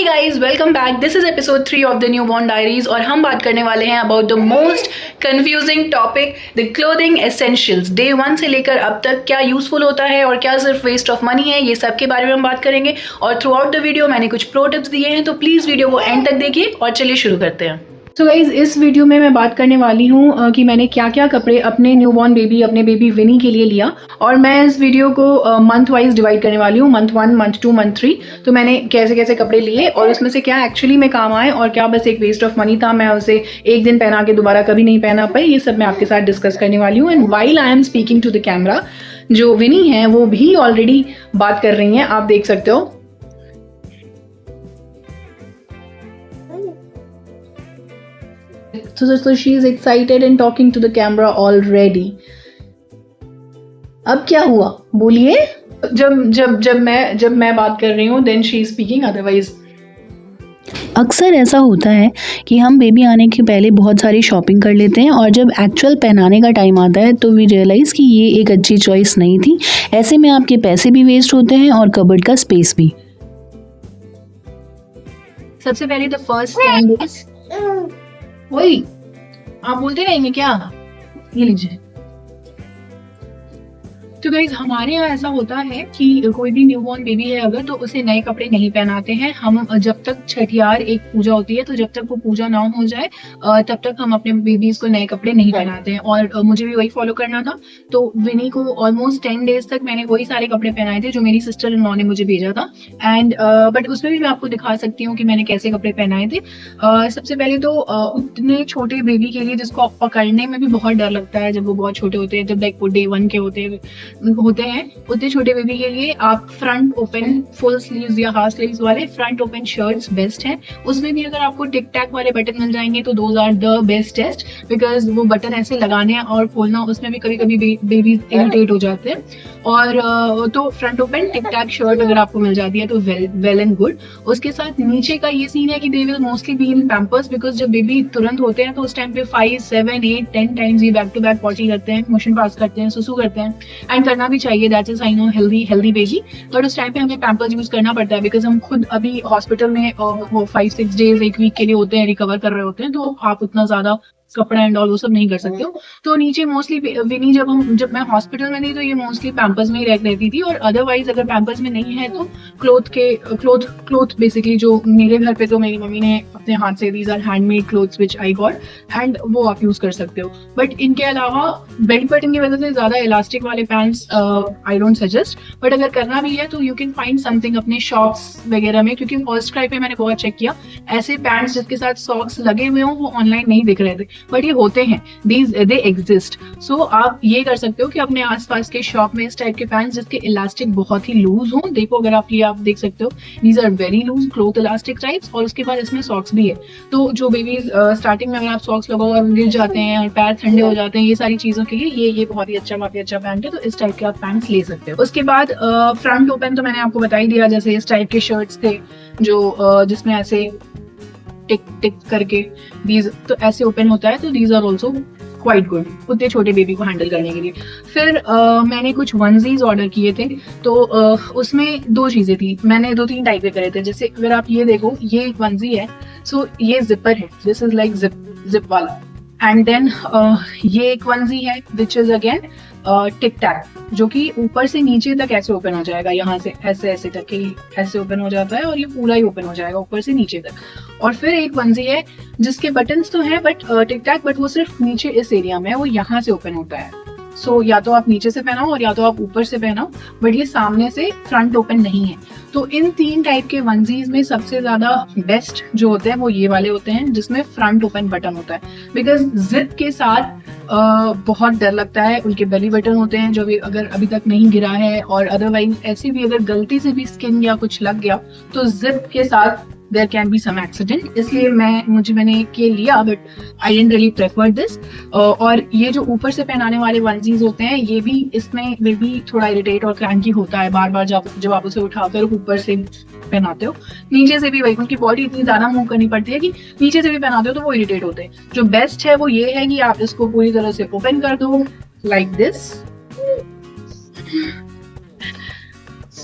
Guys, welcome back. This is episode 3 of the newborn diaries और हम बात करने वाले हैं about the most confusing topic, the clothing essentials. Day 1 से लेकर अब तक क्या यूजफुल होता है और क्या सिर्फ वेस्ट ऑफ मनी है, ये सब के बारे में हम बात करेंगे। और थ्रू आउट द वीडियो मैंने कुछ प्रो टिप्स दिए हैं, तो प्लीज वीडियो को एंड तक देखिए। और चलिए शुरू करते हैं। तो गाइज, इस वीडियो में मैं बात करने वाली हूँ कि मैंने क्या क्या कपड़े अपने न्यूबॉर्न बेबी, अपने बेबी विनी के लिए लिया। और मैं इस वीडियो को मंथ वाइज डिवाइड करने वाली हूँ, मंथ 1, मंथ 2, मंथ 3। तो मैंने कैसे कैसे कपड़े लिए और उसमें से क्या एक्चुअली में काम आए और क्या बस एक वेस्ट ऑफ मनी था, मैं उसे एक दिन पहना के दोबारा कभी नहीं पहना पाई, ये सब मैं आपके साथ डिस्कस करने वाली हूँ। And while I am speaking to the camera, जो विनी है वो भी ऑलरेडी बात कर रही हैं, आप देख सकते हो। So she is excited and talking to the camera already. अब क्या हुआ बोलिए? जब मैं बात कर रही हूँ then she is speaking, otherwise अक्सर ऐसा होता है कि हम बेबी आने के पहले बहुत सारी शॉपिंग कर लेते हैं और जब एक्चुअल पहनाने का टाइम आता है तो वी रियलाइज़ कि ये एक अच्छी चॉइस नहीं थी। ऐसे में आपके पैसे भी वेस्ट होते हैं और कबर्ड का स्पेस भी। सबसे पहले द फर्स्ट 10 days, वही आप बोलते रहेंगे क्या? ये लीजिए। तो गाइज, हमारे यहाँ ऐसा होता है कि कोई भी न्यूबॉर्न बेबी है अगर, तो उसे नए कपड़े नहीं पहनाते हैं हम। जब तक छठियार एक पूजा होती है, तो जब तक वो पूजा ना हो जाए तब तक हम अपने बेबीज को नए कपड़े नहीं पहनाते हैं। और मुझे भी वही फॉलो करना था। तो विनी को ऑलमोस्ट 10 days तक मैंने वही सारे कपड़े पहनाए थे जो मेरी सिस्टर इन लॉ ने मुझे भेजा था। एंड बट उसमें भी मैं आपको दिखा सकती हूँ कि मैंने कैसे कपड़े पहनाए थे। सबसे पहले तो उतने छोटे बेबी के लिए जिसको पकड़ने में भी बहुत डर लगता है जब वो बहुत छोटे होते हैं, जब लाइक वो डे 1 के होते हैं, उतने छोटे बेबी के लिए आप फ्रंट ओपन फुल स्लीव्स या हाफ स्लीव्स वाले फ्रंट ओपन शर्ट्स बेस्ट हैं। उसमें भी अगर आपको टिक टैक वाले बटन मिल जाएंगे तो those are the bestest, because वो बटन ऐसे लगाने और खोलना उसमें भी कभी कभी बेबीज इरिटेट हो जाते हैं। और तो फ्रंट ओपन टिक टैक शर्ट अगर आपको मिल जाती है तो वेल एंड गुड। उसके साथ नीचे का ये सीन है कि they will mostly be in Pampers, because जब बेबी तुरंत होते हैं तो उस टाइम पे 5, 7, 8, 10 टाइम्स ये बैक टू बैक पॉटी करते हैं, मोशन पास करते हैं, सुसु करते हैं। एंड करना भी चाहिए, that is I know healthy baby. But उस टाइम पे हमें पैम्पर्स यूज करना पड़ता है, बिकॉज हम खुद अभी हॉस्पिटल में वो 5-6 days, एक वीक के लिए होते हैं, रिकवर कर रहे होते हैं, तो आप उतना ज्यादा कपड़ा एंड ऑल वो सब नहीं कर सकते हो। तो नीचे मोस्टली विनी जब मैं हॉस्पिटल में थी तो ये मोस्टली पैम्पर्स में ही रहती थी। और अदरवाइज अगर पैम्पर्स में नहीं है तो क्लोथ बेसिकली, जो मेरे घर पे तो मेरी मम्मी ने अपने हाथ से, these are handmade clothes which I got, and वो आप यूज कर सकते हो। बट इनके अलावा बेल्ट बटन की वजह से ज्यादा इलास्टिक वाले pants I don't suggest. But अगर करना भी है तो यू कैन फाइंड समथिंग अपने शॉप्स वगैरह में, क्योंकि फर्स्ट क्राई पे मैंने बहुत चेक किया, ऐसे पैंट्स जिसके साथ सॉक्स लगे हुए हों वो ऑनलाइन नहीं दिख रहे थे, बट ये होते हैं, दे एग्जिस्ट। सो आप ये कर सकते हो कि अपने आसपास के शॉप में इस टाइप के पैंट्स जिसके इलास्टिक बहुत ही लूज हो, देखो अगर आप देख सकते हो, these are very loose cloth elastic types. और उसके बाद इसमें सॉक्स भी है, तो जो बेबीज स्टार्टिंग में अगर आप सॉक्स लगाओ और गिर जाते हैं और पैर ठंडे हो जाते हैं, ये सारी चीजों के लिए ये बहुत ही काफी अच्छा पैंट है। तो इस टाइप के आप पैंट्स ले सकते हो। उसके बाद फ्रंट ओपन तो मैंने आपको बता ही दिया, जैसे इस टाइप के शर्ट्स थे जो जिसमें ऐसे टिक टिक करके दीज, तो ऐसे ओपन होता है, तो these are also quite good उतने छोटे बेबी को हैंडल करने के लिए। फिर मैंने कुछ वनजीज ऑर्डर किए थे, तो उसमें 2 चीजें थी, मैंने 2-3 टाइप के करे थे। जैसे अगर आप ये देखो, ये एक वनजी है, सो ये जिपर है, दिस इज लाइक जिप वाला। एंड देन ये एक वनजी है विच इज अगेन टिक टैक, जो कि ऊपर से नीचे तक ऐसे ओपन हो जाएगा, यहाँ से ऐसे तक के ऐसे ओपन हो जाता है और ये पूरा ही ओपन हो जाएगा ऊपर से नीचे तक। और फिर एक वनजी है जिसके बटन्स तो हैं बट टिक टैक, बट वो सिर्फ नीचे इस एरिया में है, वो यहाँ से ओपन होता है। सो या तो आप नीचे से पहनाओ और या तो आप ऊपर से पहनाओ, बट ये सामने से फ्रंट ओपन नहीं है। तो इन 3 टाइप के वनजीज में सबसे ज्यादा बेस्ट जो होते हैं वो ये वाले होते हैं जिसमें फ्रंट ओपन बटन होता है, बिकॉज जिप के साथ बहुत डर लगता है। उनके बेली बटन होते हैं जो भी अगर अभी तक नहीं गिरा है, और अदरवाइज ऐसे भी अगर गलती से भी स्किन या कुछ लग गया तो जिप के साथ there can be some accident. इसलिए मैंने ये लिया, but I didn't really prefer this. और ये जो ऊपर से पहनाने वाले वनजीज होते हैं, ये भी इसमें वे भी थोड़ा इरिटेट और क्रैंकी होता है बार बार जब आप उसे उठाकर ऊपर से पहनाते हो। नीचे से भी वही, उनकी बॉडी इतनी ज्यादा मूव करनी पड़ती है कि नीचे से भी पहनाते हो तो वो इरिटेट होते हैं। जो बेस्ट है वो ये है कि आप इसको पूरी तरह से ओपन कर दो like this.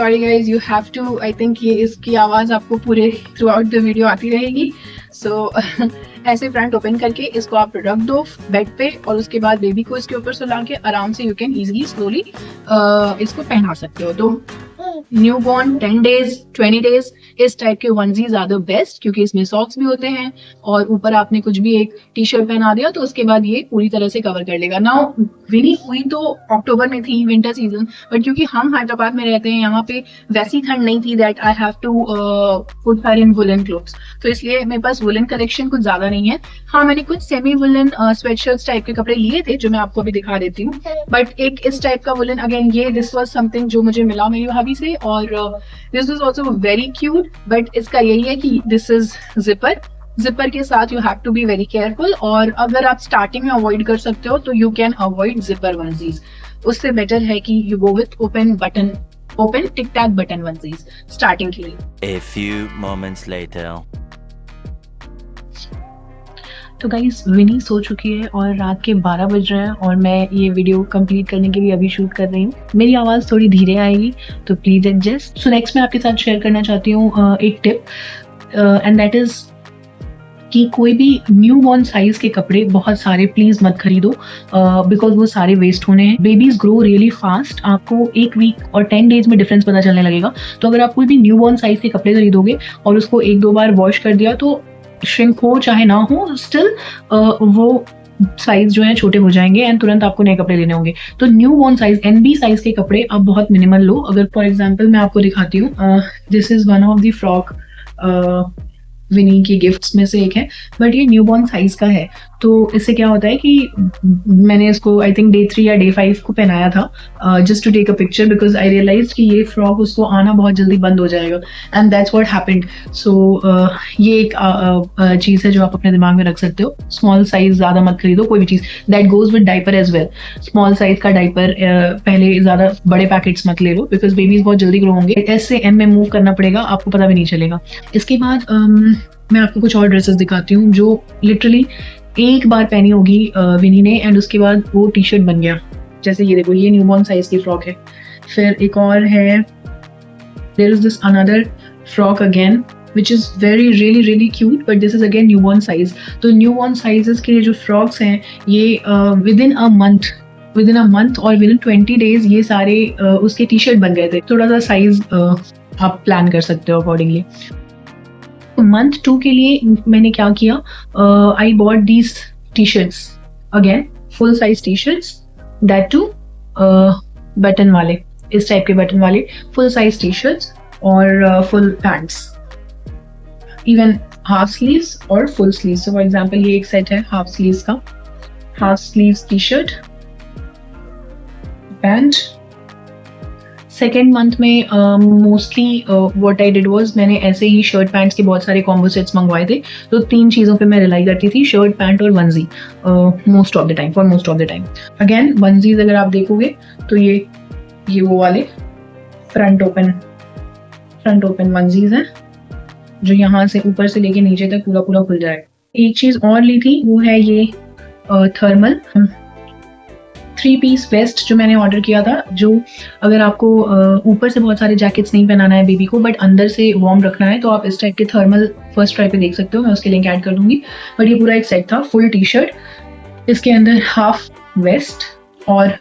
Sorry guys, you have to, I think ये इसकी आवाज़ आपको पूरे थ्रू आउट द वीडियो आती रहेगी। सो ऐसे फ्रंट ओपन करके इसको आप रख दो बेड पे, और उसके बाद बेबी को इसके ऊपर सुला के आराम से यू कैन ईजिली स्लोली इसको पहना सकते हो। तो न्यू बॉर्न 10 डेज 20 डेज इस टाइप के वनजीज आर द बेस्ट, क्योंकि इसमें सॉक्स भी होते हैं और ऊपर आपने कुछ भी एक टी शर्ट पहना दिया तो उसके बाद ये पूरी तरह से कवर कर लेगा। नाउ विनी हुई तो अक्टूबर में थी, विंटर सीजन, बट क्योंकि हम हैदराबाद में रहते हैं, यहाँ पे वैसी ठंड नहीं थी that I have to put her in woollen clothes, तो इसलिए मेरे पास वुलन कलेक्शन कुछ ज्यादा नहीं है। हाँ, मैंने कुछ सेमी वुलन स्वेटशर्ट्स टाइप के कपड़े लिए थे जो मैं आपको अभी दिखा देती हूँ, बट एक इस टाइप का वुलन, अगेन ये दिस वाज समथिंग जो मुझे मिला मेरी भाभी से, और this was also very cute, but इसका यही है कि दिस इज जिपर के साथ you have to be very careful, और अगर आप स्टार्टिंग में अवॉइड कर सकते हो तो you can avoid zipper onesies. उससे बेटर है कि you go with open tic tac button onesies starting के लिए। A few moments later. तो गाइस विनी सो चुकी है और रात के 12 बज रहे हैं और मैं ये वीडियो कंप्लीट करने के लिए अभी शूट कर रही हूँ। मेरी आवाज़ थोड़ी धीरे आएगी तो प्लीज़ एडजस्ट। सो नेक्स्ट मैं आपके साथ शेयर करना चाहती हूँ एक टिप, एंड दैट इज़ कि कोई भी न्यू बॉर्न साइज के कपड़े बहुत सारे प्लीज मत खरीदो, बिकॉज वो सारे वेस्ट होने हैं। बेबीज ग्रो रियली फास्ट, आपको 1 वीक और 10 डेज में डिफरेंस पता चलने लगेगा। तो अगर आप कोई भी न्यू बॉर्न साइज के कपड़े खरीदोगे और उसको 1-2 बार वॉश कर दिया तो श्रिंक हो चाहे ना हो, स्टिल वो साइज जो है छोटे हो जाएंगे एंड तुरंत आपको नए कपड़े लेने होंगे। तो new born size NB size के कपड़े आप बहुत मिनिमल लो। अगर फॉर एग्जांपल मैं आपको दिखाती हूँ, this is one of the frock Vini की गिफ्ट्स में से एक है, बट ये न्यू बॉर्न साइज का है। तो इससे क्या होता है कि मैंने इसको आई थिंक डे 3 या डे 5 को पहनाया था just to take a picture, because I realise कि ये फ्रॉक उसको आना बहुत जल्दी बंद हो जाएगा, एंड दैट्स व्हाट हैपेंड। सो ये एक चीज़ है जो आप अपने दिमाग में रख सकते हो। स्मॉल साइज ज़्यादा मत खरीदो कोई भी चीज़, that goes with diaper as well. Small size का डाइपर पहले ज़्यादा बड़े पैकेट्स मत ले लो, बिकॉज बेबीज बहुत जल्दी ग्रो होंगे। S से M में मूव करना पड़ेगा, आपको पता भी नहीं चलेगा। इसके बाद मैं आपको कुछ और ड्रेसेस दिखाती हूँ जो लिटरली एक बार पहनी होगी विनी ने एंड उसके बाद वो टी शर्ट बन गया। जैसे ये देखो, ये न्यूबॉर्न साइज की फ्रॉक है। फिर एक और है, there is this another frock again which is very really cute, but this is again newborn size. तो न्यूबॉर्न साइजेस के जो फ्रॉक्स हैं ये विद इन अ मंथ और विद इन 20 डेज ये सारे उसके टी शर्ट बन गए थे। थोड़ा सा साइज आप प्लान कर सकते हो अकॉर्डिंगली। मंथ 2 के लिए मैंने क्या किया, I bought these T shirts again, full size T shirts, that two button वाले, इस टाइप के बटन वाले फुल साइज टी शर्ट्स और full pants, even half sleeves और full sleeves. So for example ये एक सेट है हाफ स्लीव्स का, half sleeves T shirt, pant. Second month में mostly what I did was, मैंने ऐसे ही शर्ट पैंट्स के बहुत सारे कॉम्बो सेट्स मंगवाए थे। तो 3 चीज़ों पे मैं रिलाई करती थी, शर्ट पैंट और onesie, most of the time. Again onesies अगर आप देखोगे तो ये वो वाले फ्रंट ओपन वनजीज हैं जो यहाँ से ऊपर से लेके नीचे तक पूरा खुल जाएगा। एक चीज़ और ली थी, वो है ये थर्मल 3-piece वेस्ट जो मैंने ऑर्डर किया था, जो अगर आपको ऊपर से बहुत सारे जैकेट्स नहीं पहनाना है बेबी को बट अंदर से वार्म रखना है, तो आप इस टाइप के थर्मल फर्स्ट ट्राई पे देख सकते हो, मैं उसके लिंक ऐड कर दूंगी। बट ये पूरा एक सेट था, फुल टी शर्ट, इसके अंदर हाफ वेस्ट और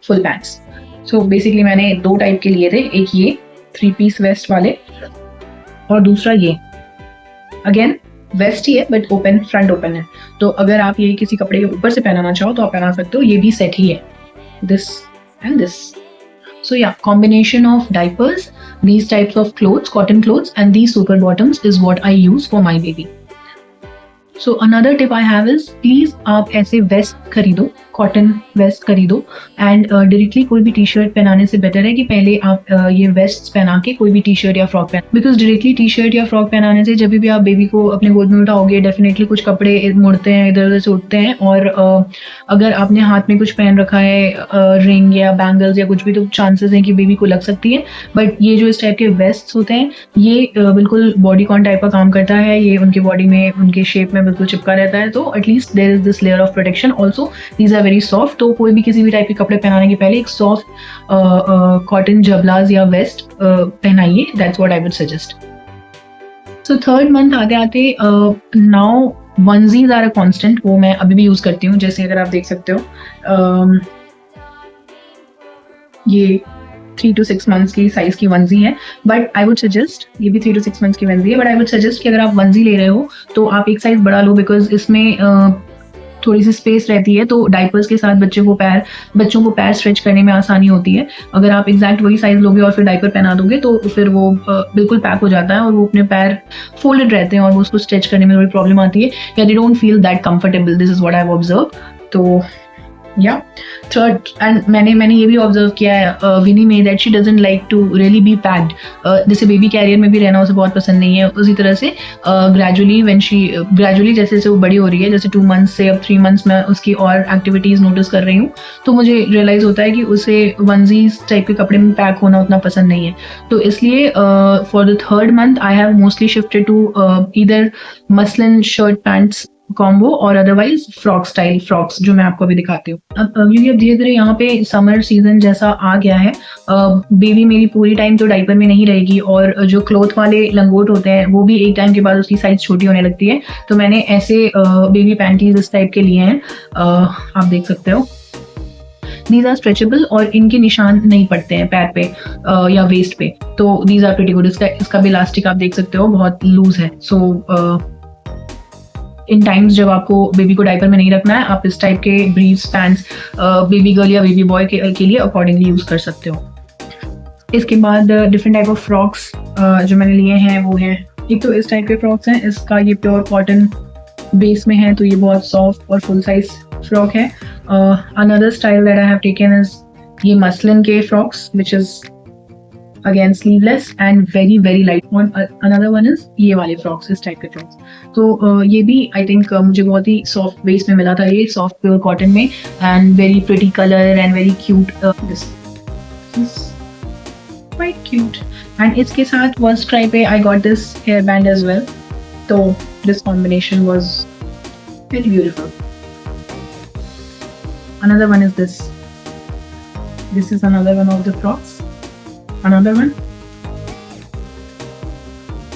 फुल पैंट्स। सो बेसिकली मैंने 2 टाइप के लिए थे, एक ये 3-piece वेस्ट वाले और दूसरा ये अगेन वेस्ट ही है बट फ्रंट ओपन है। तो अगर आप ये किसी कपड़े के ऊपर से पहनाना चाहो तो आप पहना सकते हो, ये भी सेट ही है, दिस एंड दिस। सो या, combination of diapers, these types of clothes, cotton clothes and these super bottoms is what I use for my baby. So another tip I have is, please आप ऐसे waste खरीदो, cotton waste खरीदो and directly कोई भी T shirt पहनाने से better है कि पहले आप ये वेस्ट पहना के कोई भी टी शर्ट या फ्रॉक पहन, बिकॉज डायरेक्टली टी शर्ट या फ्रॉक पहनाने से जब भी आप बेबी को अपने गोद में उठाओगे डेफिनेटली कुछ कपड़े मुड़ते हैं, इधर उधर से उठते हैं, और अगर आपने हाथ में कुछ पहन रखा है रिंग या बैंगल्स या कुछ भी, तो चांसेस हैं कि बेबी को लग सकती है। बट ये जो इस टाइप के वेस्ट होते हैं ये बिल्कुल बॉडी कॉन टाइप का काम करता है, ये उनके बॉडी में उनके शेप में बिल्कुल चिपका रहता है, तो at least there is this layer of protection. Also these are very soft, तो कोई भी किसी भी टाइप के कपड़े पहनाने के पहले एक सॉफ्ट कॉटन जबलाज या वेस्ट पहनाइए. That's what I would suggest. So third month आते आते now onesies are a constant. वो मैं अभी भी यूज करती हूँ. जैसे अगर आप देख सकते हो ये 3 to 6 मंथ्स की साइज की वंजी है, बट आई वुड सजेस्ट, ये भी 3 to 6 मंथ्स की वंजी है, बट आई वुड सजेस्ट कि अगर आप वंजी ले रहे हो तो आप एक साइज बड़ा लो, बिकॉज इसमें थोड़ी सी स्पेस रहती है, तो डाइपर्स के साथ बच्चों को पैर स्ट्रेच करने में आसानी होती है. अगर आप एग्जैक्ट वही साइज लोगे और फिर डाइपर पहना दोगे तो फिर वो बिल्कुल पैक हो जाता है और वो अपने पैर फोल्डेड रहते हैं और वो उसको स्ट्रेच करने में थोड़ी प्रॉब्लम आती है, या they don't feel that comfortable. This is what I have observe. तो या थर्ड, एंड मैंने ये भी ऑब्जर्व किया है विनी में, that she doesn't like to really be packed. जैसे बेबी कैरियर में भी रहना उसे बहुत पसंद नहीं है. उसी तरह से ग्रेजुअली जैसे जैसे वो बड़ी हो रही है, जैसे 2 मंथ्स से अब 3 मंथ्स में उसकी और एक्टिविटीज नोटिस कर रही हूँ, तो मुझे रियलाइज होता है कि उसे वंजीज टाइप के कपड़े में पैक होना उतना पसंद नहीं है. तो इसलिए for the third month I have mostly shifted to either muslin shirt pants combo और अदरवाइज फ्रॉक स्टाइल फ्रॉक्स, जो मैं आपको अभी दिखाती हूँ. क्योंकि अब धीरे धीरे यहाँ पे समर सीजन जैसा आ गया है, बेबी मेरी पूरी टाइम तो डाइपर में नहीं रहेगी, और जो क्लोथ वाले लंगोट होते हैं वो भी एक टाइम के बाद उसकी साइज छोटी होने लगती है. तो मैंने ऐसे बेबी पैंटीज इस टाइप के लिए हैं, आप देख सकते हो. दीज आर स्ट्रेचेबल और इनके निशान नहीं पड़ते हैं पैर पे या वेस्ट पे, तो दीज आर प्रीटी गुड. इसका भी इलास्टिक आप देख सकते हो बहुत लूज है. सो इन टाइम्स जब आपको बेबी को डाइपर में नहीं रखना है, आप इस टाइप के ब्रीफ्स पैंट्स बेबी गर्ल या बेबी बॉय के लिए अकॉर्डिंगली यूज कर सकते हो. इसके बाद डिफरेंट टाइप ऑफ फ्रॉक्स जो मैंने लिए हैं वो हैं, एक तो इस टाइप के फ्रॉक्स हैं. इसका ये प्योर कॉटन बेस में है, तो ये बहुत सॉफ्ट और फुल साइज फ्रॉक है. Another style that I have taken is ये मसलिन के frocks, which is again sleeveless and very very light one. Another one is ये वाले फ्रॉक्स, इस टाइप के फ्रॉक्स. तो ये भी आई थिंक मुझे बहुत ही सॉफ्ट बेस में मिला था, ये सॉफ्ट प्योर कॉटन में, and very pretty colour and very cute. This is quite cute. And इसके साथ फर्स्ट ट्राई पे I got this hair band as well. तो this combination was very beautiful. Another one is this. This is another one of the frocks. Another one,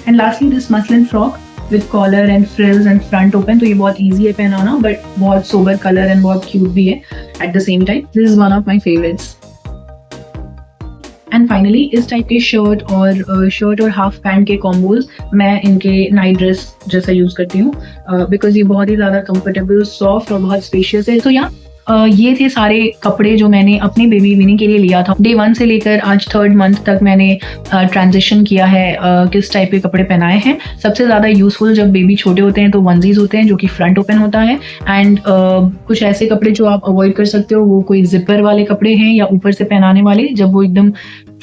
and lastly this muslin frock with collar and frills and front open. तो ये बहुत easy है पहनाना, but बहुत sober color and बहुत cute भी है at the same time. This is one of my favorites. And finally इस टाइप के शर्ट और हाफ पैंट के कॉम्बोज मैं इनके नाइट ड्रेस जैसा यूज करती हूँ, बिकॉज ये बहुत ही ज्यादा कंफर्टेबल, सॉफ्ट और बहुत स्पेशियस है. तो ये थे सारे कपड़े जो मैंने अपनी बेबी विनी के लिए लिया था. डे 1 से लेकर आज 3rd मंथ तक मैंने ट्रांजिशन किया है, किस टाइप के कपड़े पहनाए हैं. सबसे ज़्यादा यूजफुल जब बेबी छोटे होते हैं तो वंजीज होते हैं जो कि फ्रंट ओपन होता है, एंड कुछ ऐसे कपड़े जो आप अवॉइड कर सकते हो, वो कोई जिपर वाले कपड़े हैं या ऊपर से पहनाने वाले जब वो एकदम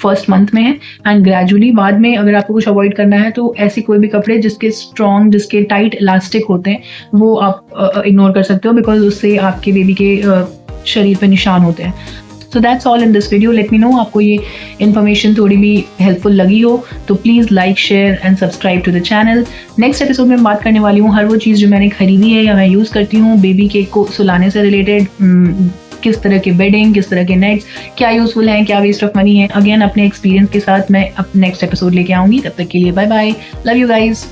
फर्स्ट मंथ में है. एंड ग्रेजुअली बाद में अगर आपको कुछ अवॉइड करना है तो ऐसे कोई भी कपड़े जिसके स्ट्रॉन्ग, जिसके टाइट इलास्टिक होते हैं वो आप इग्नोर कर सकते हो, बिकॉज उससे आपके बेबी के शरीर पे निशान होते हैं. So that's all in this video. Let me know आपको ये इन्फॉर्मेशन थोड़ी भी हेल्पफुल लगी हो तो please like, share and subscribe to the channel. Next episode में बात करने वाली हूँ हर वो चीज़ जो मैंने खरीदी है या मैं यूज़ करती हूँ बेबी के को सुलाने से रिलेटेड. किस तरह के बेडिंग, किस तरह के नेट्स, क्या यूजफुल हैं, क्या वेस्ट ऑफ मनी है. अगेन अपने एक्सपीरियंस के साथ मैं नेक्स्ट एपिसोड लेके आऊंगी. तब तक के लिए bye bye. Love you guys.